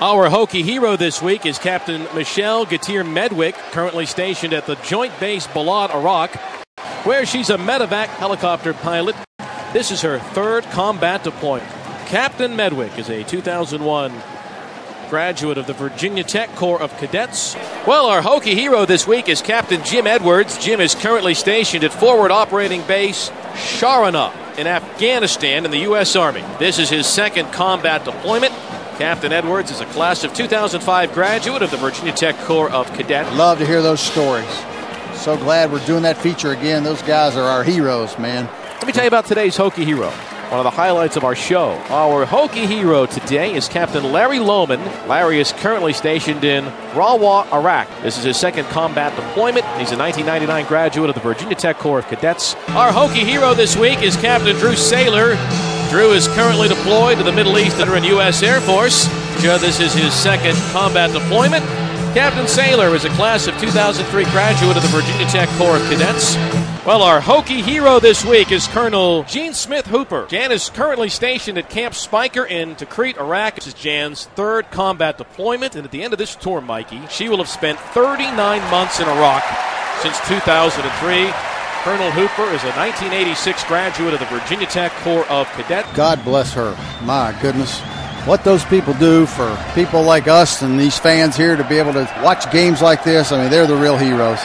Our Hokie hero this week is Captain Michelle Gatir-Medwick, currently stationed at the Joint Base Balad, Iraq, where she's a medevac helicopter pilot. This is her third combat deployment. Captain Medwick is a 2001 graduate of the Virginia Tech Corps of Cadets. Well, our Hokie hero this week is Captain Jim Edwards. Jim is currently stationed at Forward Operating Base Sharana in Afghanistan in the U.S. Army. This is his second combat deployment. Captain Edwards is a class of 2005 graduate of the Virginia Tech Corps of Cadets. Love to hear those stories. So glad we're doing that feature again. Those guys are our heroes, man. Let me tell you about today's Hokie hero. One of the highlights of our show. Our Hokie hero today is Captain Larry Lohman. Larry is currently stationed in Rawah, Iraq. This is his second combat deployment. He's a 1999 graduate of the Virginia Tech Corps of Cadets. Our Hokie hero this week is Captain Drew Saylor. Drew is currently deployed to the Middle East under the U.S. Air Force. This is his second combat deployment. Captain Saylor is a class of 2003 graduate of the Virginia Tech Corps of Cadets. Well, our Hokie hero this week is Colonel Jean Smith Hooper. Jan is currently stationed at Camp Spiker in Tikrit, Iraq. This is Jan's third combat deployment, and at the end of this tour, Mikey, she will have spent 39 months in Iraq since 2003. Colonel Hooper is a 1986 graduate of the Virginia Tech Corps of Cadets. God bless her. My goodness. What those people do for people like us and these fans here to be able to watch games like this, I mean, they're the real heroes.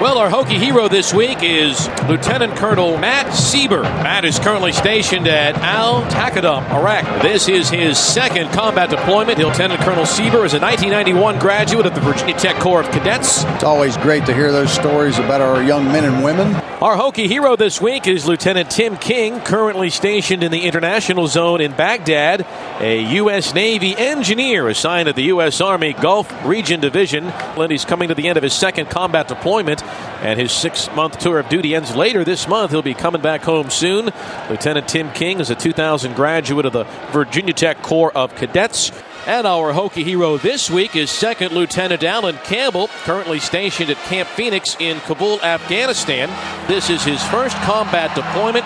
Well, our Hokie hero this week is Lieutenant Colonel Matt Sieber. Matt is currently stationed at Al-Taqadum, Iraq. This is his second combat deployment. Lieutenant Colonel Sieber is a 1991 graduate of the Virginia Tech Corps of Cadets. It's always great to hear those stories about our young men and women. Our Hokie hero this week is Lieutenant Tim King, currently stationed in the international zone in Baghdad, a U.S. Navy engineer assigned to the U.S. Army Gulf Region Division. He's coming to the end of his second combat deployment, and his 6-month tour of duty ends later this month. He'll be coming back home soon. Lieutenant Tim King is a 2000 graduate of the Virginia Tech Corps of Cadets. And our Hokie hero this week is Second Lieutenant Alan Campbell, currently stationed at Camp Phoenix in Kabul, Afghanistan. This is his first combat deployment.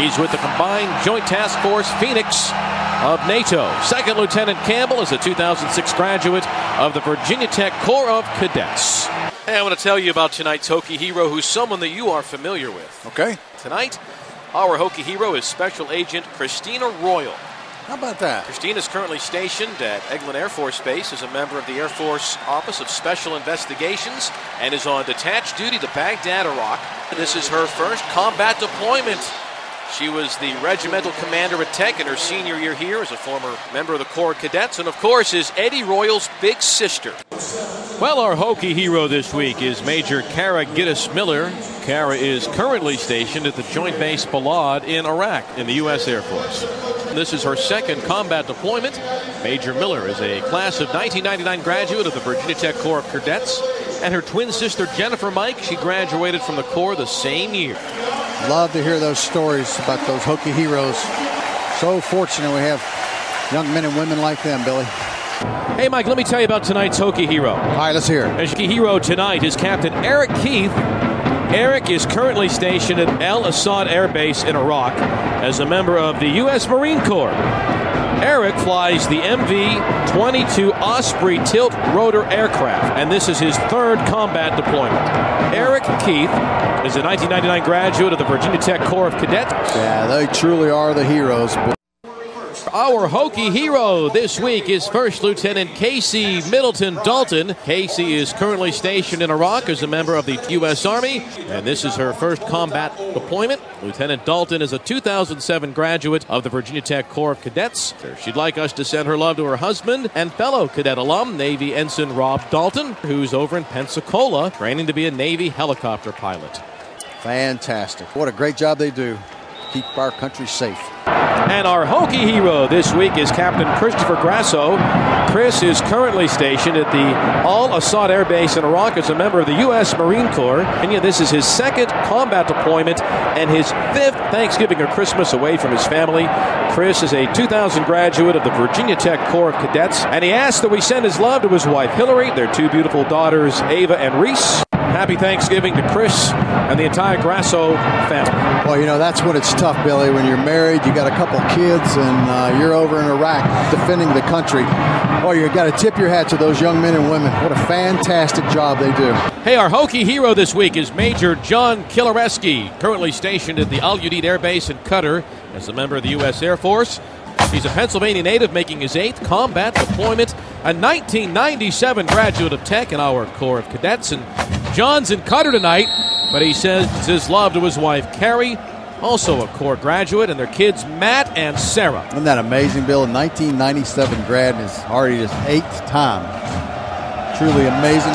He's with the Combined Joint Task Force Phoenix of NATO. Second Lieutenant Campbell is a 2006 graduate of the Virginia Tech Corps of Cadets. Hey, I want to tell you about tonight's Hokie hero, who's someone that you are familiar with. Okay. Tonight, our Hokie hero is Special Agent Christina Royal. How about that? Christina is currently stationed at Eglin Air Force Base as a member of the Air Force Office of Special Investigations and is on detached duty to Baghdad, Iraq. This is her first combat deployment. She was the regimental commander at Tech in her senior year here as a former member of the Corps of Cadets, and of course is Eddie Royal's big sister. Well, our Hokie hero this week is Major Kara Gittes Miller. Kara is currently stationed at the Joint Base Balad in Iraq in the U.S. Air Force. This is her second combat deployment. Major Miller is a class of 1999 graduate of the Virginia Tech Corps of Cadets. And her twin sister, Jennifer Mike, she graduated from the Corps the same year. Love to hear those stories about those Hokie heroes. So fortunate we have young men and women like them, Billy. Hey, Mike, let me tell you about tonight's Hokie hero. All right, let's hear it. The Hokie hero tonight is Captain Eric Keith. Eric is currently stationed at El Asad Air Base in Iraq as a member of the U.S. Marine Corps. Eric flies the MV-22 Osprey tilt rotor aircraft, and this is his third combat deployment. Eric Keith is a 1999 graduate of the Virginia Tech Corps of Cadets. Yeah, they truly are the heroes. Our Hokie hero this week is First Lieutenant Casey Middleton Dalton. Casey is currently stationed in Iraq as a member of the U.S. Army, and this is her first combat deployment. Lieutenant Dalton is a 2007 graduate of the Virginia Tech Corps of Cadets. She'd like us to send her love to her husband and fellow cadet alum, Navy Ensign Rob Dalton, who's over in Pensacola training to be a Navy helicopter pilot. Fantastic. What a great job they do. Keep our country safe. And our Hokie hero this week is Captain Christopher Grasso. Chris is currently stationed at the Al-Asad Air Base in Iraq as a member of the U.S. Marine Corps. And this is his second combat deployment and his fifth Thanksgiving or Christmas away from his family. Chris is a 2000 graduate of the Virginia Tech Corps of Cadets, and he asked that we send his love to his wife Hillary, their two beautiful daughters Ava and Reese. happy Thanksgiving to Chris and the entire Grasso family. Well, you know, that's when it's tough, Billy. When you're married, you got a couple kids, and you're over in Iraq defending the country. Oh, you got to tip your hat to those young men and women. What a fantastic job they do. Hey, our Hokie hero this week is Major John Kilareski, currently stationed at the Al-Udeid Air Base in Qatar as a member of the U.S. Air Force. He's a Pennsylvania native making his 8th combat deployment, a 1997 graduate of Tech in our Corps of Cadets. And John's in Qatar tonight, but he says his love to his wife, Carrie, also a Corps graduate, and their kids, Matt and Sarah. Isn't that amazing, Bill? A 1997 grad and is already his 8th time. Truly amazing.